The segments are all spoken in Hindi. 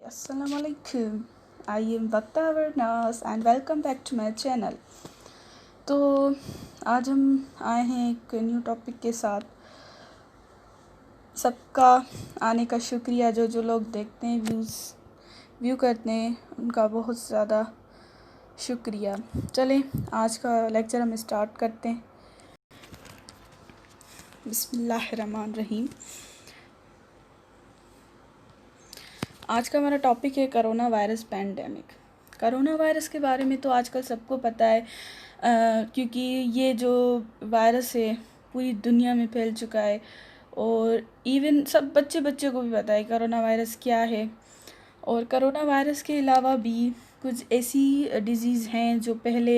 Assalamualaikum. I am Vakta Awareness and welcome back to my channel. तो आज हम आए हैं एक न्यू टॉपिक के साथ। सबका आने का शुक्रिया। जो लोग देखते हैं, व्यू करते हैं, उनका बहुत ज़्यादा शुक्रिया। चलें आज का लेक्चर हम स्टार्ट करते हैं। बिस्मिल्लाहिर्रहमानिर्रहीम। आज का हमारा टॉपिक है corona virus pandemic. Corona virus के बारे में तो आजकल सबको पता है, क्योंकि ये जो वायरस है पूरी दुनिया में फैल चुका है और इवन सब बच्चे को भी पता है कोरोना वायरस क्या है। और कोरोना वायरस के अलावा भी कुछ ऐसी डिज़ीज़ हैं जो पहले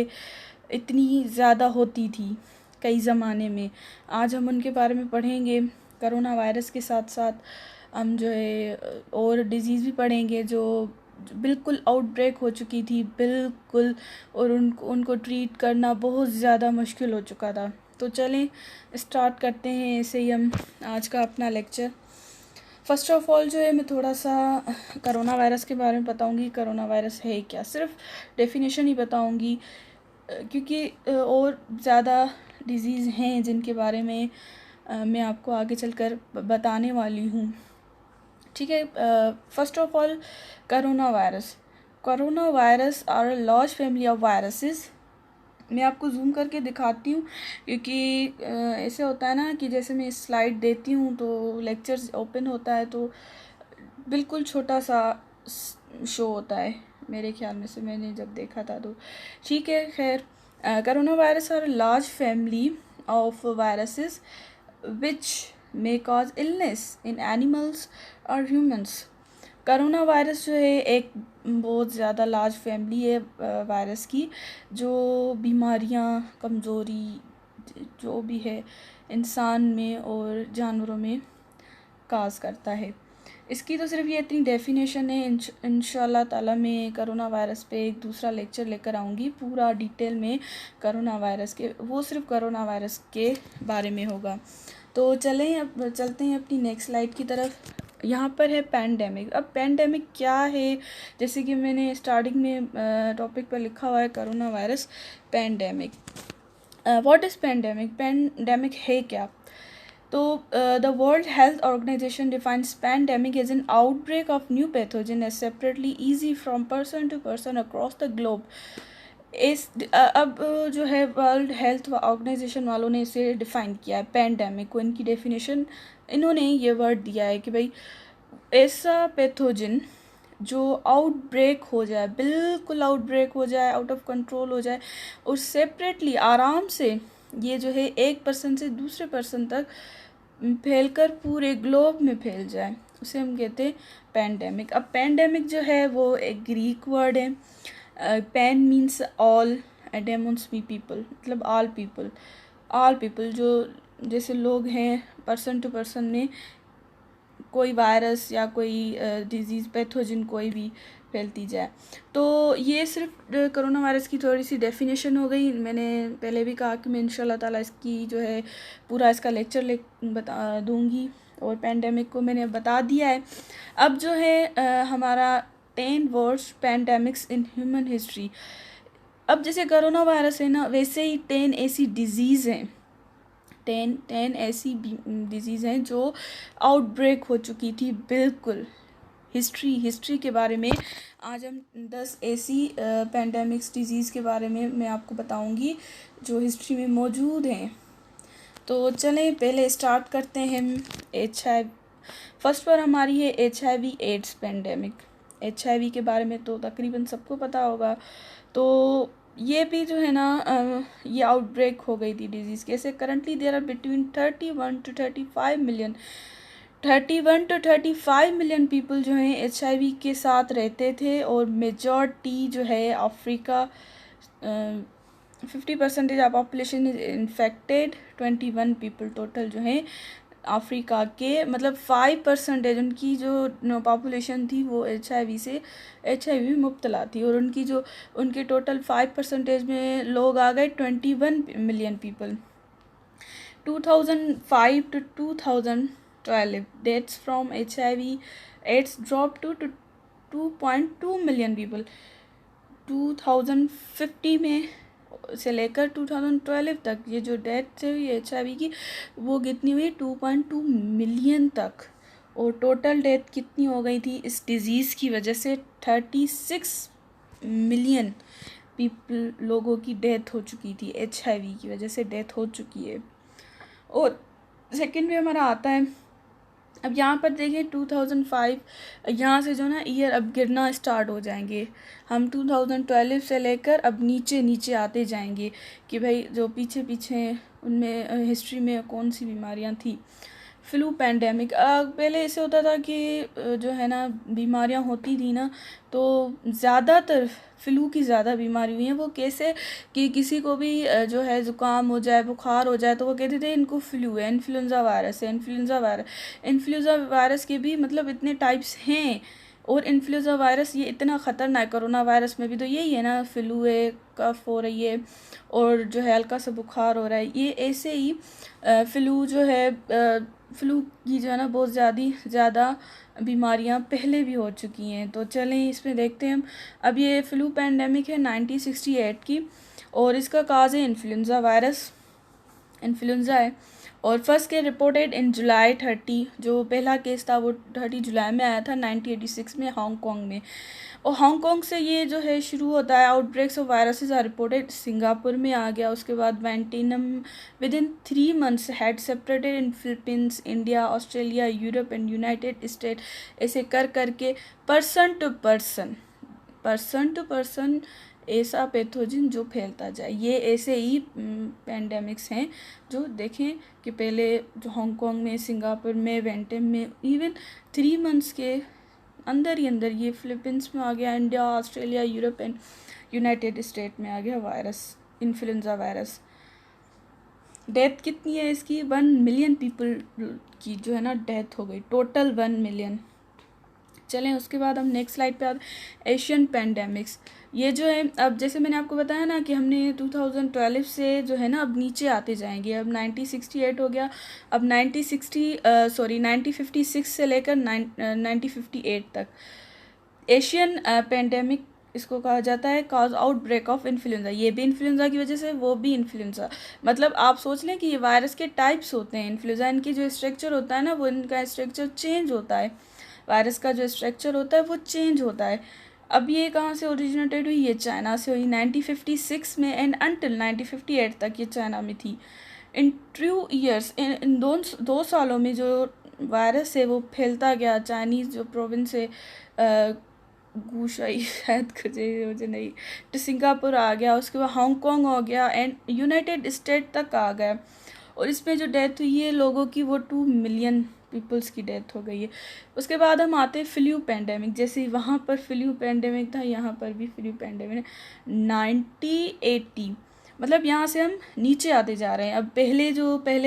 इतनी ज़्यादा होती थी कई ज़माने में। आज हम उनके बारे में पढ़ेंगे। कोरोना वायरस के साथ साथ हम जो है और डिज़ीज़ भी पढ़ेंगे जो बिल्कुल आउटब्रेक हो चुकी थी बिल्कुल, और उनको ट्रीट करना बहुत ज़्यादा मुश्किल हो चुका था। तो चलें स्टार्ट करते हैं ऐसे ही हम आज का अपना लेक्चर। फ़र्स्ट ऑफ़ ऑल जो है मैं थोड़ा सा कोरोना वायरस के बारे में बताऊंगी। कोरोना वायरस है क्या, सिर्फ डेफिनेशन ही बताऊंगी, क्योंकि और ज़्यादा डिज़ीज़ हैं जिनके बारे में मैं आपको आगे चलकर बताने वाली हूँ। ठीक है। First of all corona virus are a large family of viruses. मैं आपको जूम करके दिखाती हूँ, क्योंकि ऐसे होता है ना कि जैसे मैं स्लाइड देती हूँ तो लेक्चर्स ओपन होता है तो बिल्कुल छोटा सा शो होता है, मेरे ख्याल में से मैंने जब देखा था तो ठीक है। खैर, corona virus are large family of viruses which may cause illness in animals or humans। Corona virus जो है एक बहुत ज़्यादा लार्ज फैमिली है वायरस की, जो बीमारियां, कमज़ोरी जो भी है इंसान में और जानवरों में काज करता है। इसकी तो सिर्फ ये इतनी डेफिनेशन है। इंशाल्लाह ताला मैं कोरोना वायरस पे एक दूसरा लेक्चर लेकर आऊँगी पूरा डिटेल में कोरोना वायरस के, वो सिर्फ कोरोना वायरस के बारे में होगा। तो चलें अब चलते हैं अपनी नेक्स्ट स्लाइड की तरफ। यहाँ पर है पैंडेमिक। अब पैंडेमिक क्या है, जैसे कि मैंने स्टार्टिंग में टॉपिक पर लिखा हुआ है corona virus pandemic. What is pandemic? Pandemic है क्या? तो the world health organization defines pandemic as an outbreak of new pathogen as separately easy from person to person across the globe. अब जो है वर्ल्ड हेल्थ ऑर्गेनाइजेशन वालों ने इसे डिफ़ाइन किया है पैंडेमिक को। इनकी डेफिनेशन इन्होंने ये वर्ड दिया है कि भाई ऐसा पैथोजन जो आउटब्रेक हो जाए, बिल्कुल आउटब्रेक हो जाए, आउट ऑफ कंट्रोल हो जाए और सेपरेटली आराम से ये जो है एक पर्सन से दूसरे पर्सन तक फैलकर पूरे ग्लोब में फैल जाए, उसे हम कहते हैं पैंडेमिक। अब पैंडेमिक जो है वो एक ग्रीक वर्ड है। पैन मीन्स ऑल, डेमोन्स भी पीपल, मतलब ऑल पीपल जो जैसे लोग हैं, पर्सन टू पर्सन में कोई वायरस या कोई डिजीज़ पैथोजन कोई भी फैलती जाए। तो ये सिर्फ कोरोना वायरस की थोड़ी सी डेफिनेशन हो गई। मैंने पहले भी कहा कि मैं इंशाल्लाह ताला इसकी जो है पूरा इसका लेक्चर बता दूँगी, और पैंडेमिक को मैंने बता दिया है। अब जो है हमारा 10 words pandemics in human history. अब जैसे कोरोना वायरस है ना, वैसे ही 10 ऐसी डिज़ीज़ हैं, 10 ऐसी डिज़ीज़ हैं जो आउटब्रेक हो चुकी थी बिल्कुल। हिस्ट्री के बारे में आज हम 10 ऐसी पैंडेमिक्स डिज़ीज़ के बारे में मैं आपको बताऊंगी जो हिस्ट्री में मौजूद हैं। तो चलें पहले स्टार्ट करते हैं हम HIV। फर्स्ट पर हमारी है HIV एड्स पैंडेमिक। HIV के बारे में तो तकरीबन सबको पता होगा। तो ये भी जो है ना ये आउटब्रेक हो गई थी डिजीज़ के। ऐसे currently there are between 31 to 35 million people जो हैं HIV के साथ रहते थे, और मेजॉरिटी जो है Africa, 50% of population is infected. 21 people total जो हैं अफ्रीका के, मतलब 5% उनकी जो पॉपुलेशन थी वो HIV मुब्तला थी, और उनके टोटल 5% में लोग आ गए 21 million people. 2005 to 2012 deaths from HIV AIDS dropped to 2.2 million people 2050 में से लेकर 2012 तक ये जो डेथ हुई HIV की वो कितनी हुई 2.2 मिलियन तक। और टोटल डेथ कितनी हो गई थी इस डिज़ीज़ की वजह से 36 मिलियन लोगों की डेथ हो चुकी थी, HIV की वजह से डेथ हो चुकी है। और सेकेंड में हमारा आता है, अब यहाँ पर देखिए 2005 यहाँ से जो ना ईयर अब गिरना स्टार्ट हो जाएंगे। हम 2012 से लेकर अब नीचे नीचे आते जाएंगे कि भाई जो पीछे पीछे उनमें हिस्ट्री में कौन सी बीमारियाँ थी। फ्लू पैंडेमिक, पहले ऐसे होता था कि जो है ना बीमारियां होती थी ना, तो ज़्यादातर फ्लू की ज़्यादा बीमारी हुई है। वो कैसे कि किसी को भी जो है ज़ुकाम हो जाए, बुखार हो जाए, तो वो कहते थे इनको फ्लू है, इन्फ्लुएंज़ा वायरस है। इन्फ्लुएंज़ा वायरस के भी मतलब इतने टाइप्स हैं। और इन्फ्लुएंज़ा वायरस ये इतना ख़तरनाक, कोरोना वायरस में भी तो यही है ना, फ्लू है, कफ हो रही है और जो है हल्का सा बुखार हो रहा है। ये ऐसे ही फ्लू जो है फ्लू की जो है ना बहुत ज़्यादा बीमारियां पहले भी हो चुकी हैं। तो चलें इसमें देखते हैं हम। अब ये फ्लू पैंडेमिक है 1968 की और इसका काज है इन्फ्लुएंज़ा वायरस, इन्फ्लुएंज़ा है। और फर्स्ट केस रिपोर्टेड इन जुलाई 30, जो पहला केस था वो 30 जुलाई में आया था 1986 में हांगकांग में। और हांगकांग से ये जो है शुरू होता है। Outbreaks of viruses are reported Singapore में आ गया, उसके बाद वेंटिनम within 3 months had separated in Philippines, India, Australia, Europe and United State. ऐसे कर करके पर्सन टू पर्सन ऐसा पैथोजन जो फैलता जाए। ये ऐसे ही पैंडेमिक्स हैं जो देखें कि पहले जो हांगकांग में, सिंगापुर में, वेंटिनम में इवन 3 months के अंदर ही अंदर ये फिलीपींस में आ गया, India, Australia, Europe and United state में आ गया वायरस, इन्फ्लुएंज़ा वायरस। डेथ कितनी है इसकी 1 मिलियन पीपल की जो है ना डेथ हो गई, टोटल 1 मिलियन। चलें उसके बाद हम नेक्स्ट स्लाइड पे आते, एशियन पैंडेमिक्स। ये जो है अब जैसे मैंने आपको बताया ना कि हमने 2012 से जो है ना अब नीचे आते जाएंगे। अब 1968 हो गया, अब 1956 से लेकर 1958 तक एशियन पैंडेमिक इसको कहा जाता है। कॉज आउटब्रेक ऑफ इन्फ्लुएंजा, ये भी इन्फ्लुएंजा की वजह से, वो भी इन्फ्लुएंजा। मतलब आप सोच लें कि ये वायरस के टाइप्स होते हैं। इन्फ्लुएंजा इनकी जो स्ट्रक्चर होता है ना, वो इनका स्ट्रक्चर चेंज होता है। वायरस का जो स्ट्रक्चर होता है वो चेंज होता है। अब ये कहाँ से ओरिजिनेटेड हुई, ये चाइना से हुई 1956 में एंड अनटिल 1958 तक ये चाइना में थी। इन 2 years, इन 2 सालों में जो वायरस है वो फैलता गया। चाइनीज़ जो प्रोविंस है गूशाई शायद मुझे नहीं, तो सिंगापुर आ गया, उसके बाद हांगकांग हो गया एंड यूनाइटेड स्टेट तक आ गया। और इसमें जो डेथ हुई है लोगों की वो 2 मिलियन पीपल्स की डेथ हो गई है। उसके बाद हम आते हैं फ्लू पैंडेमिक। जैसे वहाँ पर फ्लू पैंडेमिक था, यहाँ पर भी फ्लू पैंडेमिक 1980। मतलब यहाँ से हम नीचे आते जा रहे हैं। अब पहले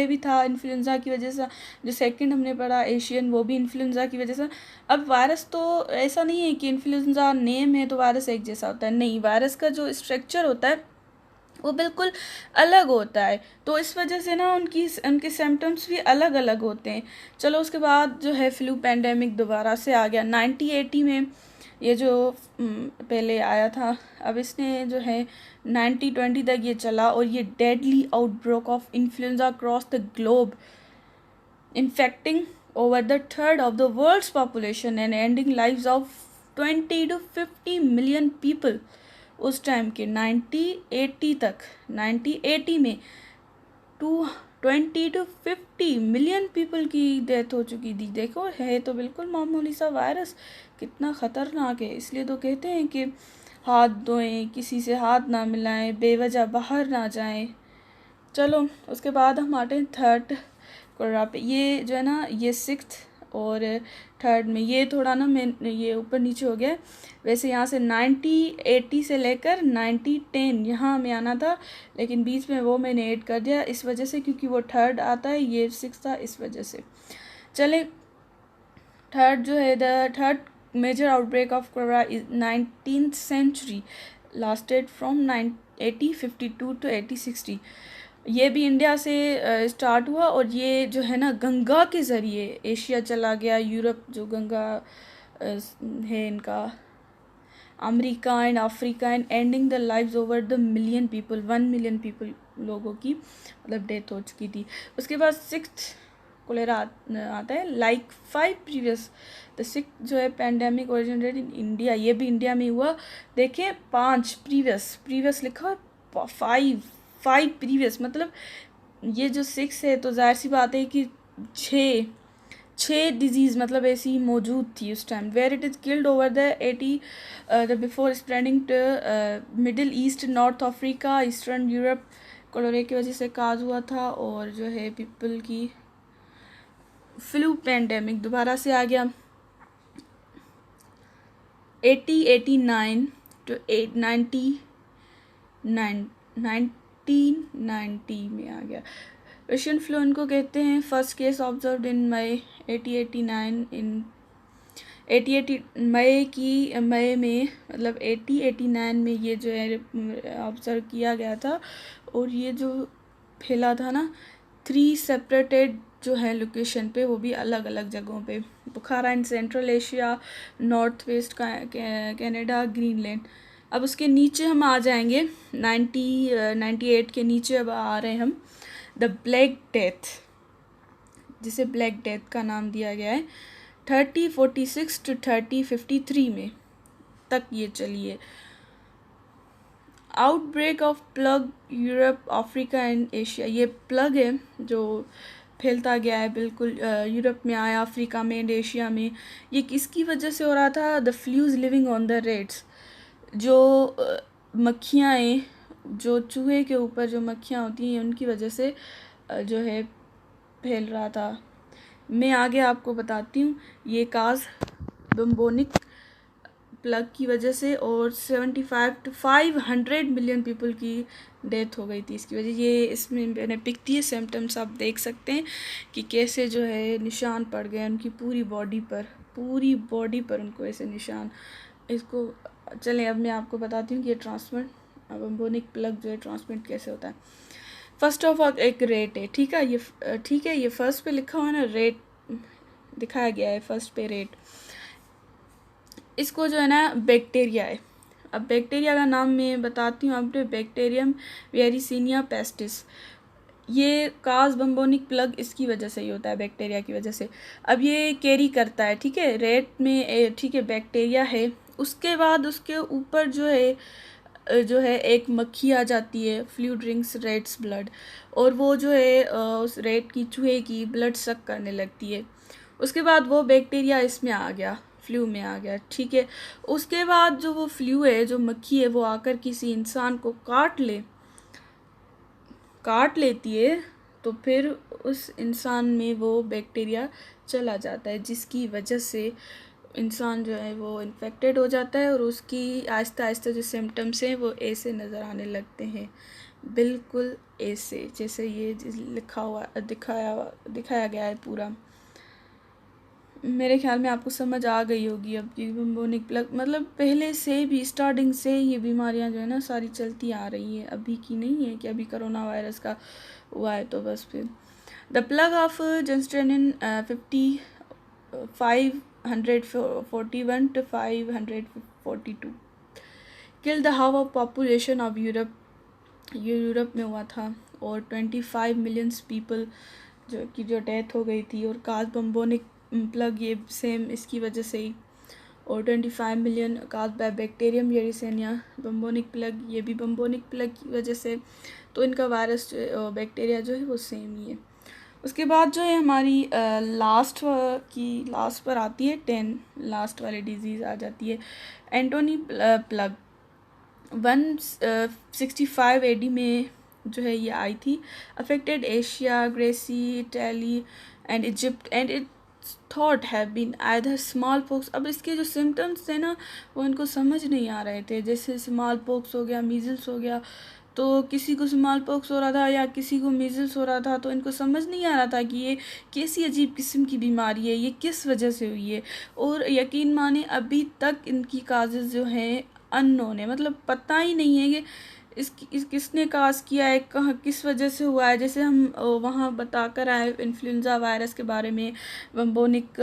भी था इन्फ्लुएंजा की वजह से, जो सेकंड हमने पढ़ा एशियन, वो भी इन्फ्लुएंजा की वजह से। अब वायरस तो ऐसा नहीं है कि इन्फ्लुएंजा नेम है तो वायरस एक जैसा होता है, नहीं, वायरस का जो स्ट्रक्चर होता है वो बिल्कुल अलग होता है। तो इस वजह से ना उनके सिम्टम्स भी अलग अलग होते हैं। चलो उसके बाद जो है फ्लू पैंडेमिक दोबारा से आ गया 1980 में। ये जो पहले आया था, अब इसने जो है 1920 तक ये चला और ये deadly outbreak of influenza across the globe, infecting over the third of the world's population and ending lives of 20 to 50 million people. उस टाइम के 1980 में 20 to 50 मिलियन पीपल की डेथ हो चुकी थी। देखो है तो बिल्कुल मामूली सा वायरस, कितना ख़तरनाक है। इसलिए तो कहते हैं कि हाथ धोएं, किसी से हाथ ना मिलाएं, बेवजह बाहर ना जाएं। चलो उसके बाद हम आते हैं थर्ड कोरोना पे। ये जो है ना ये 6th और थर्ड में ये थोड़ा ना मैं ये ऊपर नीचे हो गया। वैसे यहाँ से 1980 से लेकर 1910 यहाँ में आना था, लेकिन बीच में वो मैंने ऐड कर दिया इस वजह से क्योंकि वो थर्ड आता है, ये 6 था, इस वजह से। चले थर्ड जो है the third major outbreak of corona is 19th century, lasted from 1852 to 1860। ये भी इंडिया से स्टार्ट हुआ और ये जो है ना गंगा के ज़रिए एशिया चला गया, यूरोप जो गंगा है इनका, America and Africa and ending the lives over the million people, 1 million people लोगों की मतलब डेथ हो चुकी थी। उसके बाद 6th कोलेरा आता है। लाइक 5 प्रीवियस, द 6th जो है पैंडेमिक ओरिजिनेटेड इन इंडिया, ये भी इंडिया में हुआ। देखिए 5 प्रीवियस लिखा है, 5 प्रीवियस, मतलब ये जो 6 है तो जाहिर सी बात है कि 6 डिजीज़ मतलब ऐसी मौजूद थी उस time. Where it is killed over the 80 the before spreading to Middle East, North Africa, Eastern Europe. Cholera की वजह से काज हुआ था, और जो है पीपल की फ्लू पैंडेमिक दोबारा से आ गया 1990 में आ गया। रशियन फ्लू इनको कहते हैं। फर्स्ट केस ऑब्जर्व्ड इन मई 1889 इन 1880 मई में, मतलब 1889 में ये जो है ऑब्जर्व किया गया था। और ये जो फैला था ना 3 सेपरेटेड जो है लोकेशन पे, वो भी अलग अलग जगहों पे। Bukhara in central Asia, north west Canada, Greenland. अब उसके नीचे हम आ जाएंगे 98 के नीचे अब आ रहे हैं हम। द ब्लैक डेथ, जिसे ब्लैक डेथ का नाम दिया गया है, 3046 to 3053 में तक ये चली है। Outbreak of plug Europe, Africa and Asia. ये प्लग है जो फैलता गया है, बिल्कुल यूरोप में आया, अफ्रीका में एंड एशिया में। ये किसकी वजह से हो रहा था? The fleas living on the rats, जो मक्खियाँ हैं, जो चूहे के ऊपर जो मक्खियाँ होती हैं, उनकी वजह से जो है फैल रहा था। मैं आगे आपको बताती हूँ। ये काज बम्बोनिक प्लग की वजह से, और 75 to 500 मिलियन पीपल की डेथ हो गई थी इसकी वजह। ये इसमें मैंने पिक दिए सिम्टम्स, आप देख सकते हैं कि कैसे जो है निशान पड़ गए उनकी पूरी बॉडी पर उनको ऐसे निशान। इसको चलें अब मैं आपको बताती हूँ कि ये ट्रांसमिट बम्बोनिक प्लग जो है ट्रांसमिट कैसे होता है। फर्स्ट ऑफ ऑल एक रेट है, ठीक है, ये फर्स्ट पे लिखा हुआ है ना, रेट दिखाया गया है फर्स्ट पे रेट। इसको जो है ना बैक्टीरिया है। अब बैक्टीरिया का नाम मैं बताती हूँ आपको, बैक्टीरियम वेरिसिनिया पेस्टिस। ये काज बम्बोनिक प्लग इसकी वजह से ही होता है, बैक्टीरिया की वजह से। अब ये कैरी करता है, ठीक है, रेट में, ठीक है, बैक्टीरिया है। उसके बाद उसके ऊपर जो है एक मक्खी आ जाती है, फ्लू ड्रिंक्स रेट्स ब्लड, और वो जो है उस रेट की, चूहे की ब्लड सक करने लगती है। उसके बाद वो बैक्टीरिया इसमें आ गया, फ्लू में आ गया, ठीक है। उसके बाद जो वो फ्लू है, जो मक्खी है, वो आकर किसी इंसान को काट लेती है, तो फिर उस इंसान में वो बैक्टीरिया चला जाता है, जिसकी वजह से इंसान जो है वो इन्फेक्टेड हो जाता है, और उसकी आहिस्ता आहिस्ता जो सिम्टम्स हैं वो ऐसे नज़र आने लगते हैं, बिल्कुल ऐसे जैसे ये लिखा हुआ दिखाया गया है पूरा। मेरे ख्याल में आपको समझ आ गई होगी अब कि बम्बोनिक प्लग मतलब पहले से भी, स्टार्टिंग से ये बीमारियां जो है ना सारी चलती आ रही हैं, अभी की नहीं है कि अभी कोरोना वायरस का हुआ है तो बस। फिर the plague of Justinian in 541 to 542 kill the half of population of Europe. ये यूरोप में हुआ था, और 25 मिलियन पीपल जो डेथ हो गई थी। और काज बम्बोनिक प्लग ये सेम इसकी वजह से ही, और 25 million cause by bacterium Yersinia bubonic plague, ये भी बम्बोनिक प्लग की वजह से। तो इनका वायरस बैक्टीरिया जो है वो सेम ही है। उसके बाद जो है हमारी लास्ट पर आती है 10, लास्ट वाली डिजीज़ आ जाती है एंटोनी प्लग। 165 AD में जो है ये आई थी। Affected Asia, Greece, Italy and Egypt and it thought have been either smallpox. अब इसके जो सिम्टम्स थे ना वो इनको समझ नहीं आ रहे थे, जैसे स्मॉल पॉक्स हो गया, मीजल्स हो गया, तो किसी को स्मॉल पॉक्स हो रहा था या किसी को मीजल्स हो रहा था, तो इनको समझ नहीं आ रहा था कि ये कैसी अजीब किस्म की बीमारी है, ये किस वजह से हुई है। और यकीन माने अभी तक इनकी काजेज़ जो हैं अननोन है, मतलब पता ही नहीं है कि किसने काज किया है, कहाँ किस वजह से हुआ है। जैसे हम वहाँ बता कर आए इन्फ्लुएंजा वायरस के बारे में, बम्बोनिक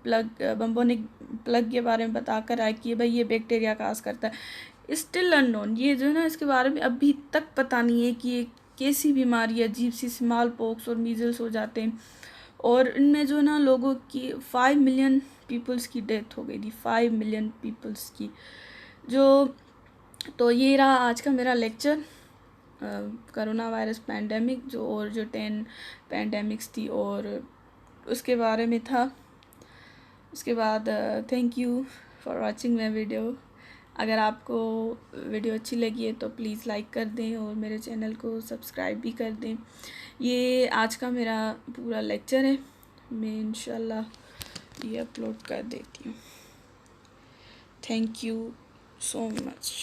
प्लग के बारे में बता कर आए कि भाई ये बैक्टीरिया काज करता है। स्टिल अननोन, ये जो है ना इसके बारे में अभी तक पता नहीं है कि ये कैसी बीमारी है, अजीब सी स्मॉल पॉक्स और मीजल्स हो जाते हैं। और इनमें जो ना लोगों की 5 मिलियन पीपल्स की डेथ हो गई थी, 5 मिलियन पीपल्स की। जो तो ये रहा आज का मेरा लेक्चर, करोना वायरस पैंडेमिक जो 10 पैंडेमिक्स थी और उसके बारे में था। उसके बाद thank you for watching my video. अगर आपको वीडियो अच्छी लगी है तो प्लीज़ लाइक कर दें और मेरे चैनल को सब्सक्राइब भी कर दें। ये आज का मेरा पूरा लेक्चर है, मैं इंशाल्लाह ये अपलोड कर देती हूँ। Thank you so much.